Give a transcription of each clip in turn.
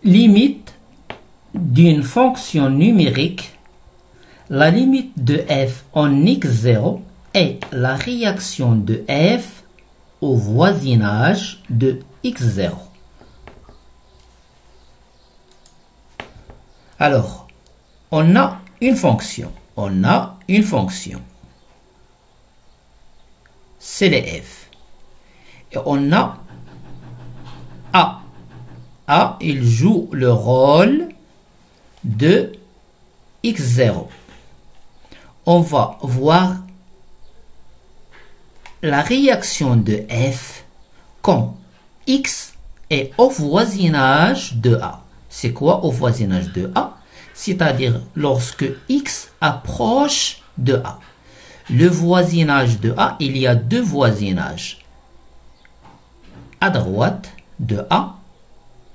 limite d'une fonction numérique, la limite de f en x0 est la réaction de f au voisinage de x0. Alors, on a une fonction. C'est les f. Et on a a. A, il joue le rôle de x0. On va voir la réaction de f quand x est au voisinage de a. C'est quoi au voisinage de a? C'est-à-dire lorsque x approche de a. Le voisinage de a, il y a deux voisinages. À droite de a,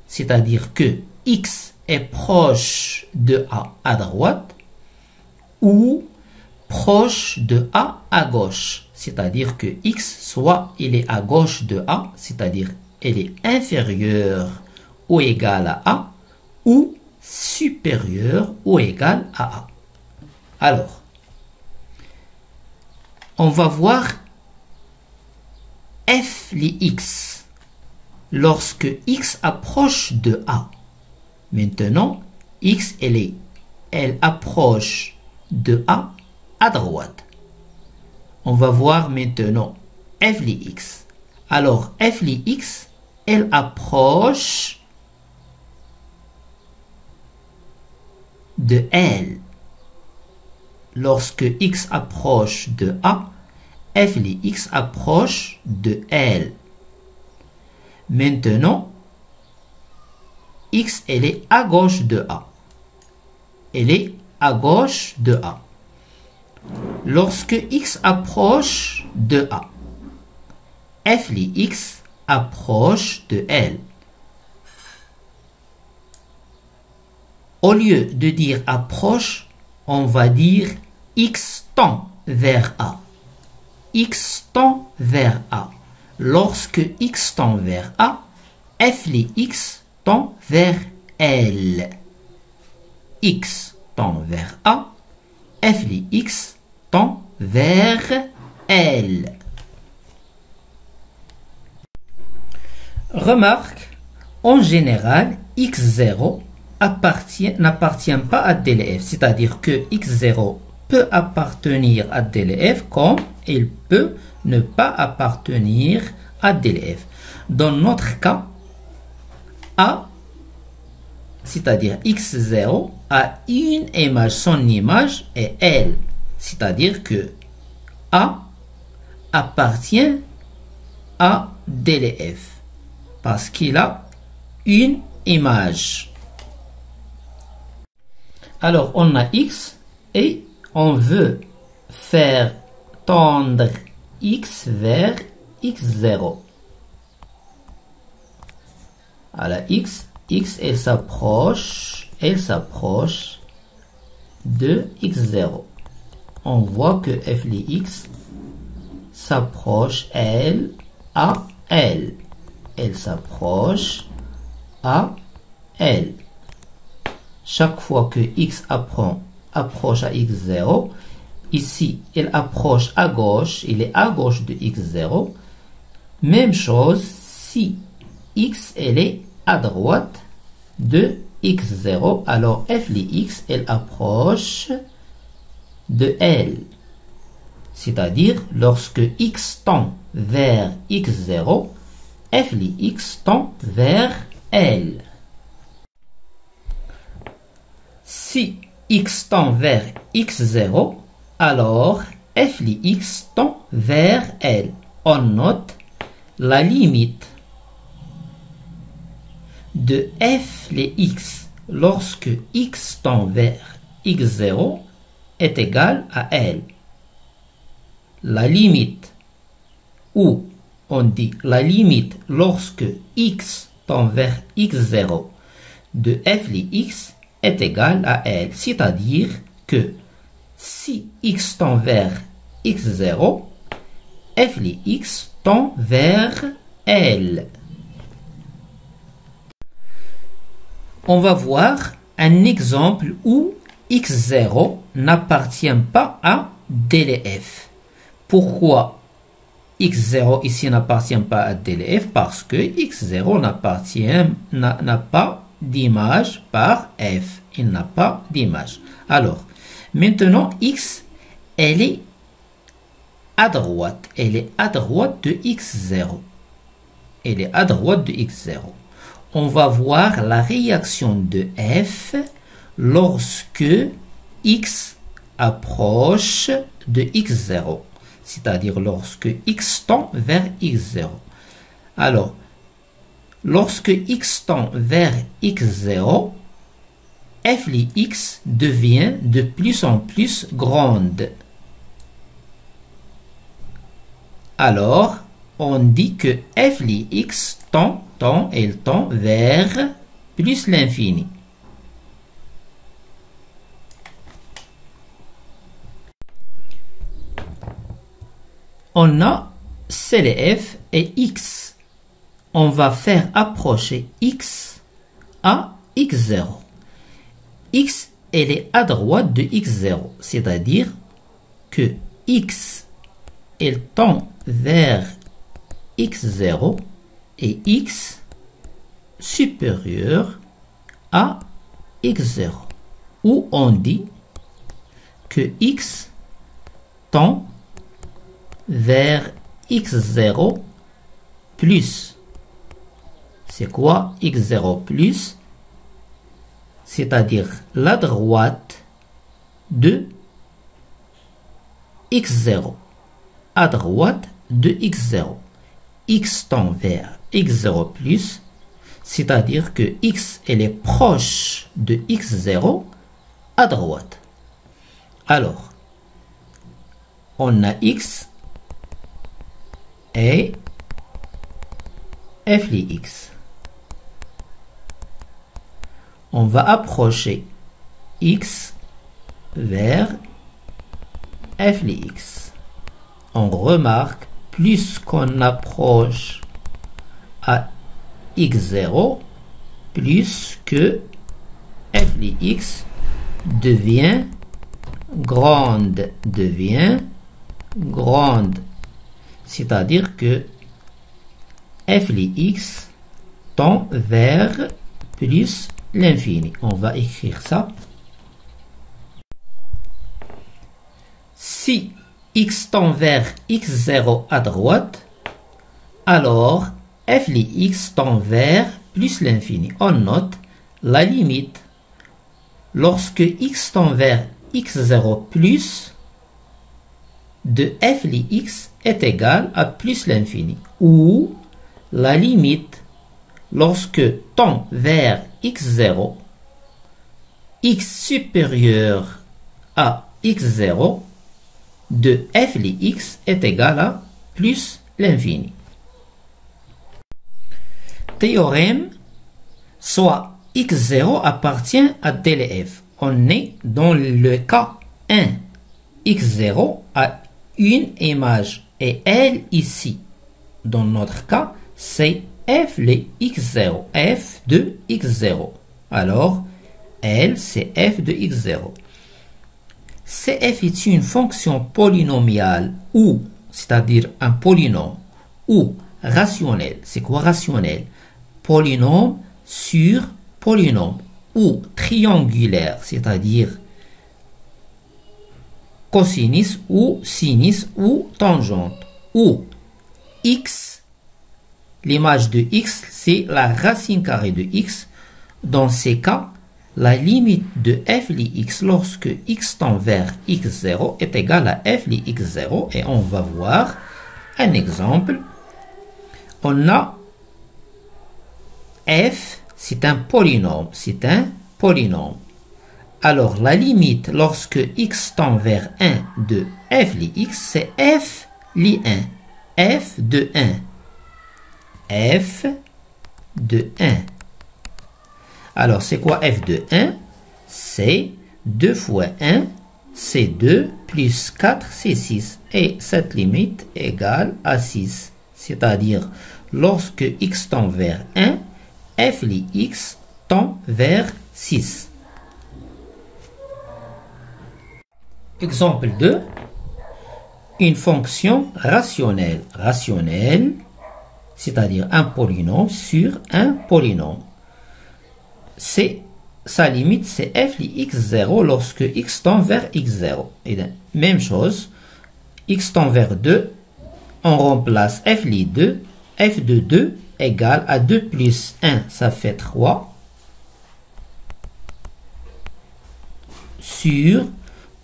c'est-à-dire que x est proche de a à droite, ou proche de a à gauche, c'est-à-dire que x, soit il est à gauche de a, c'est-à-dire il est inférieur ou égal à a, ou supérieur ou égal à a. Alors, on va voir f les x lorsque x approche de a. Maintenant, x, elle approche de a à droite. On va voir maintenant f les x. Alors, f les x, elle approche de L. Lorsque x approche de A, f les x approche de L. Maintenant, x, elle est à gauche de A. Elle est à gauche de A. Lorsque x approche de A, f les x approche de L. Au lieu de dire approche, on va dire x tend vers A. X tend vers A. Lorsque x tend vers A, f les x tend vers L. X tend vers A, f les x tend vers L. Remarque, en général, x0 n'appartient pas à DLF, c'est-à-dire que x0 peut appartenir à DLF comme il peut ne pas appartenir à DLF. Dans notre cas, A, c'est-à-dire x0, a une image, son image est L, c'est-à-dire que A appartient à DLF parce qu'il a une image. Alors, on a x et on veut faire tendre x vers x0. Alors, x, elle s'approche de x0. On voit que f les x s'approche L à L. Elle s'approche à L. Chaque fois que x approche à x0, ici, il approche à gauche, il est à gauche de x0. Même chose si x, elle est à droite de x0, alors f les x, elle approche de L. C'est-à-dire, lorsque x tend vers x0, f les x tend vers L. Si x tend vers x0, alors f les x tend vers L. On note la limite de f les x lorsque x tend vers x0 est égale à L. La limite, ou on dit la limite lorsque x tend vers x0 de f les x est égal à L. C'est-à-dire que si x tend vers x0, f les x tend vers L. On va voir un exemple où x0 n'appartient pas à délai f. Pourquoi x0 ici n'appartient pas à délai f? Parce que x0 n'a pas d'image par f. Il n'a pas d'image. Alors, maintenant, x, elle est à droite. Elle est à droite de x0. Elle est à droite de x0. On va voir la réaction de f lorsque x approche de x0. C'est-à-dire lorsque x tend vers x0. Alors, lorsque x tend vers x0, f li x devient de plus en plus grande. Alors, on dit que f li x tend vers plus l'infini. On a CLF et x. On va faire approcher x à x0. X, elle est à droite de x0, c'est-à-dire que x, elle tend vers x0 et x supérieur à x0, où on dit que x tend vers x0 plus. C'est quoi x0 plus? C'est-à-dire la droite de x0. À droite de x0. X tend vers x0 plus, c'est-à-dire que x elle est proche de x0 à droite. Alors, on a x et f li x. On va approcher x vers f li x. On remarque, plus qu'on approche à x0, plus que f li x devient grande. C'est-à-dire que f li x tend vers plus l'infini. On va écrire ça. Si x tend vers x0 à droite, alors f li x tend vers plus l'infini. On note la limite. Lorsque x tend vers x0 plus, de f li x est égal à plus l'infini. Ou la limite, lorsque tend vers x0, x supérieur à x0, de f li x est égal à plus l'infini. Théorème, soit x0 appartient à délai f. On est dans le cas 1. x0 a une image et elle ici, dans notre cas, c'est f li x0, f de x0. Alors, elle, c'est f de x0. Cf est une fonction polynomiale ou, c'est-à-dire un polynôme, ou rationnel. C'est quoi rationnel? Polynôme sur polynôme, ou triangulaire, c'est-à-dire cosinus ou sinus ou tangente, ou x, l'image de x, c'est la racine carrée de x. Dans ces cas, la limite de f li x lorsque x tend vers x0 est égale à f li x0. Et on va voir un exemple. On a f, c'est un polynôme. Alors, la limite lorsque x tend vers 1 de f li x, c'est f li 1. f de 1. f de 1. Alors, c'est quoi f de 1? C'est 2 fois 1, c'est 2, plus 4, c'est 6. Et cette limite égale à 6. C'est-à-dire, lorsque x tend vers 1, f li x tend vers 6. Exemple 2. Une fonction rationnelle. Rationnelle, c'est-à-dire un polynôme sur un polynôme. Sa limite, c'est f li x0 lorsque x tend vers x0. Et même chose, x tend vers 2, on remplace f li 2, f de 2 égale à 2 plus 1, ça fait 3, sur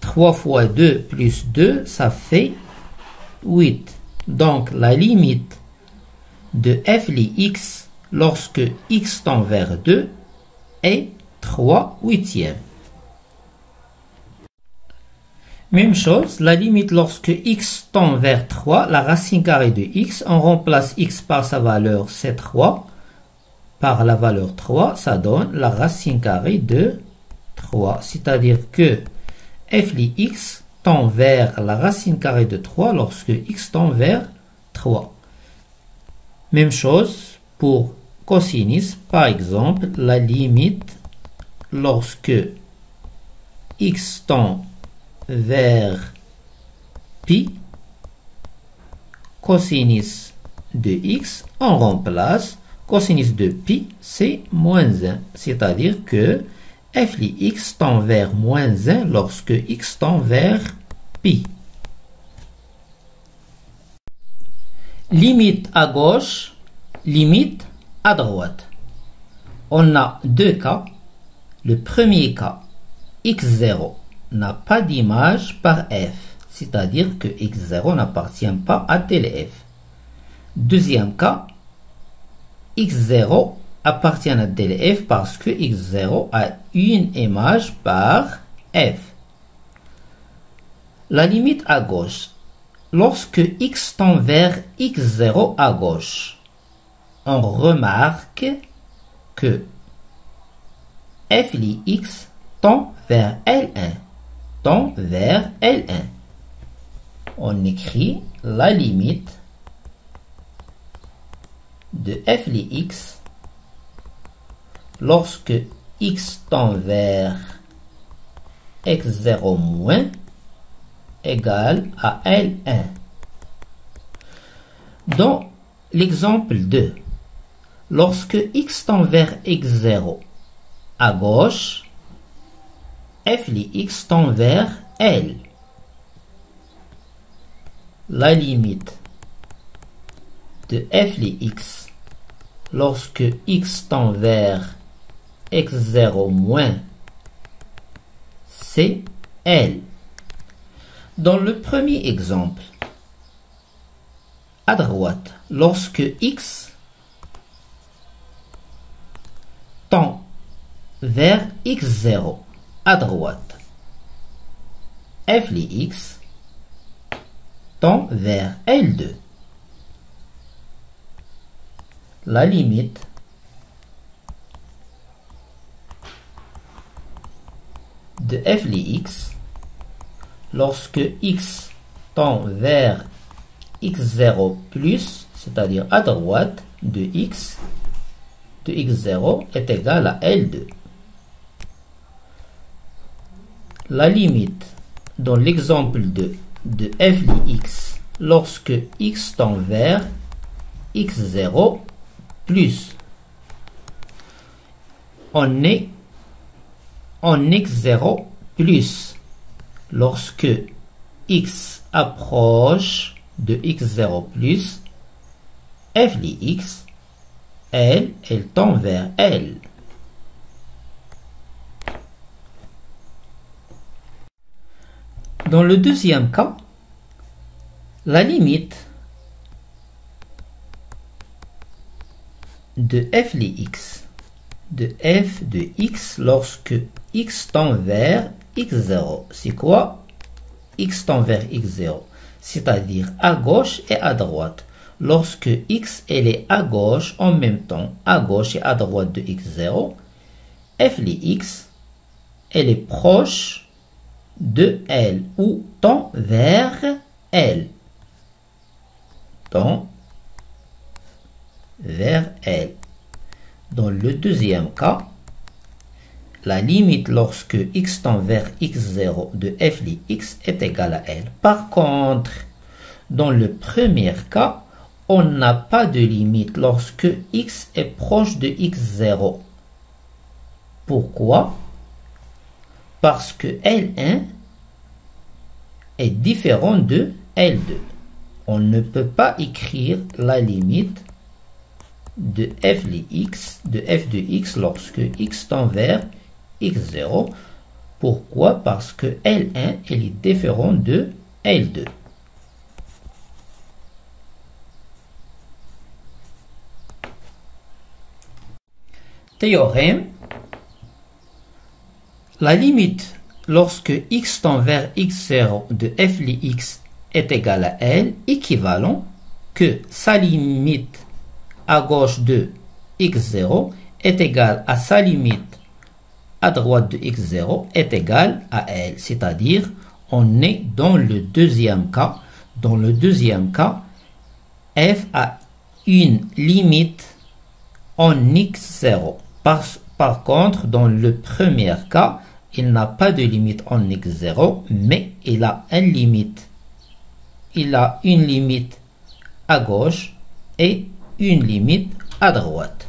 3 fois 2 plus 2, ça fait 8. Donc, la limite de f li x lorsque x tend vers 2 est 3 huitièmes. Même chose, la limite lorsque x tend vers 3, la racine carrée de x, on remplace x par sa valeur, c'est 3, par la valeur 3, ça donne la racine carrée de 3. C'est-à-dire que f li x tend vers la racine carrée de 3 lorsque x tend vers 3. Même chose pour cosinus, par exemple, la limite lorsque x tend vers pi, cosinus de x, on remplace cosinus de pi, c'est moins 1. C'est-à-dire que f li x tend vers moins 1 lorsque x tend vers pi. Limite à gauche, limite à droite. On a deux cas. Le premier cas, x0 n'a pas d'image par f, c'est-à-dire que x0 n'appartient pas à tel f. Deuxième cas, x0 appartient à tel f parce que x0 a une image par f. La limite à gauche. Lorsque x tend vers x0 à gauche, on remarque que f li x tend vers L1. Tend vers L1. On écrit la limite de f li x lorsque x tend vers x0 moins égale à L1. Dans l'exemple 2, lorsque x tend vers x0 à gauche, f li x tend vers L. La limite de f li x lorsque x tend vers x0 moins, c'est L. Dans le premier exemple, à droite, lorsque x tend vers x0 à droite, f li x tend vers L2. La limite de f li x lorsque x tend vers x0 plus, c'est-à-dire à droite de x, de x0 est égal à L2. La limite dans l'exemple de f li x lorsque x tend vers x0 plus, on est en x0 plus lorsque x approche de x0 plus, f li x, elle tend vers L. Dans le deuxième cas, la limite de f li x, de f de x lorsque x tend vers x0, c'est quoi? X tend vers x0, c'est-à-dire à gauche et à droite. Lorsque x elle est à gauche en même temps, à gauche et à droite de x0, f li x, elle est proche de L ou tend vers L. Tend vers L. Dans le deuxième cas, la limite lorsque x tend vers x0 de f li x est égale à L. Par contre, dans le premier cas, on n'a pas de limite lorsque x est proche de x0. Pourquoi? Parce que L1 est différent de L2. On ne peut pas écrire la limite de f de x lorsque x tend vers x0. Pourquoi? Parce que L1 elle est différent de L2. Théorème. La limite lorsque x tend vers x0 de f li x est égale à L, équivalent que sa limite à gauche de x0 est égale à sa limite à droite de x0 est égale à L. C'est-à-dire, on est dans le deuxième cas. Dans le deuxième cas, f a une limite en x0. Par contre, dans le premier cas, il n'a pas de limite en x0, mais il a une limite. Il a une limite à gauche et une limite à droite.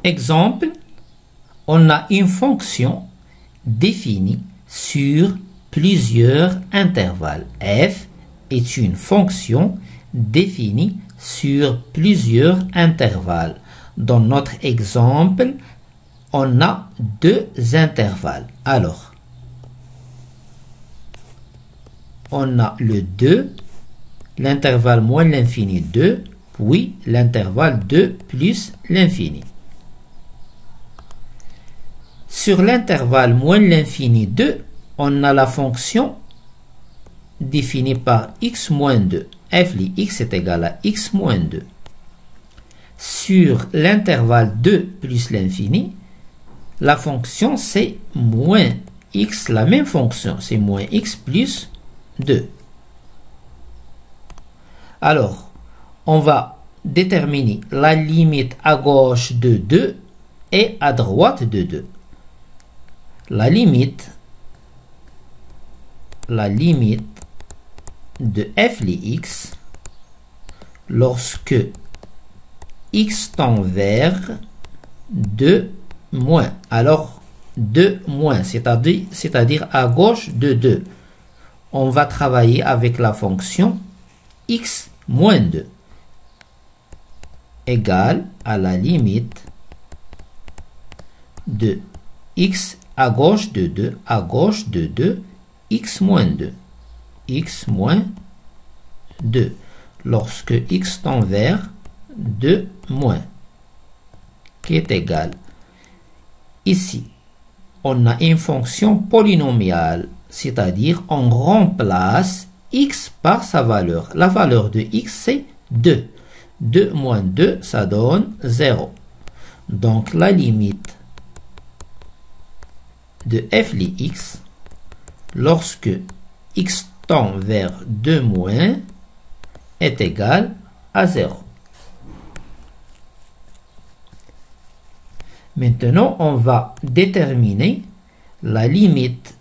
Exemple, on a une fonction définie sur plusieurs intervalles. F est une fonction définie sur plusieurs intervalles. Dans notre exemple, on a deux intervalles. Alors, on a le 2, l'intervalle moins l'infini 2, puis l'intervalle 2 plus l'infini. Sur l'intervalle moins l'infini 2, on a la fonction définie par x moins 2. F li x est égal à x moins 2. Sur l'intervalle 2 plus l'infini, la fonction c'est moins x, la même fonction, c'est moins x plus 2. Alors, on va déterminer la limite à gauche de 2 et à droite de 2. La limite de f li x lorsque x tend vers 2 moins. Alors, 2 moins, c'est-à-dire à gauche de 2. On va travailler avec la fonction x moins 2 égale à la limite de x à gauche de 2, x moins 2. X moins 2 lorsque x tend vers 2 moins, qui est égal. Ici, on a une fonction polynomiale, c'est-à-dire on remplace x par sa valeur. La valeur de x, c'est 2. 2 moins 2, ça donne 0. Donc, la limite de f li x, lorsque x tend vers 2 moins, est égal à 0. Maintenant, on va déterminer la limite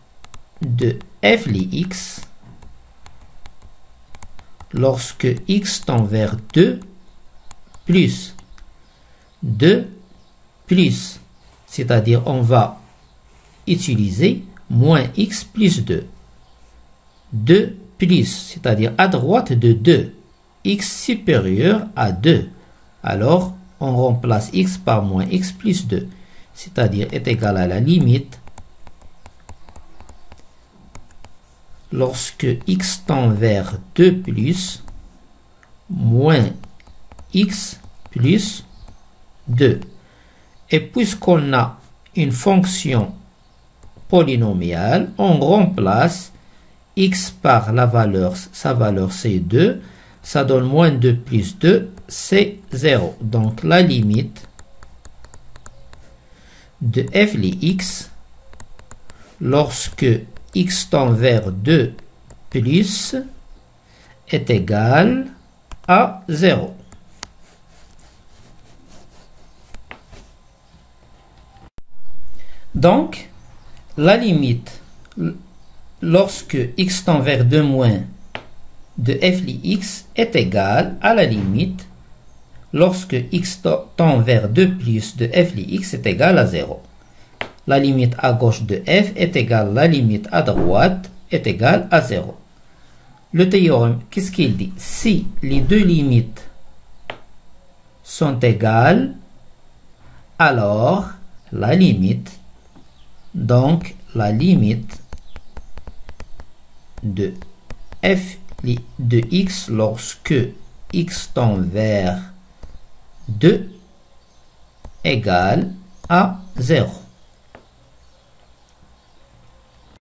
de f li x lorsque x tend vers 2 plus 2 plus, c'est-à-dire on va utiliser moins x plus 2. 2 plus, c'est-à-dire à droite de 2, x supérieur à 2. Alors, on remplace x par moins x plus 2, c'est-à-dire est égal à la limite lorsque x tend vers 2 plus moins x plus 2. Et puisqu'on a une fonction polynomiale, on remplace x par sa valeur c'est 2, ça donne moins 2 plus 2, c'est 0. Donc la limite de f li x lorsque x tend vers 2 plus est égal à 0. Donc, la limite, lorsque x tend vers 2 moins de f li x est égale à la limite lorsque x tend vers 2 plus de f li x est égal à 0. La limite à gauche de f est égale à la limite à droite est égale à 0. Le théorème, qu'est-ce qu'il dit? Si les deux limites sont égales, alors la limite, donc la limite de f de x lorsque x tend vers 2 égale à 0.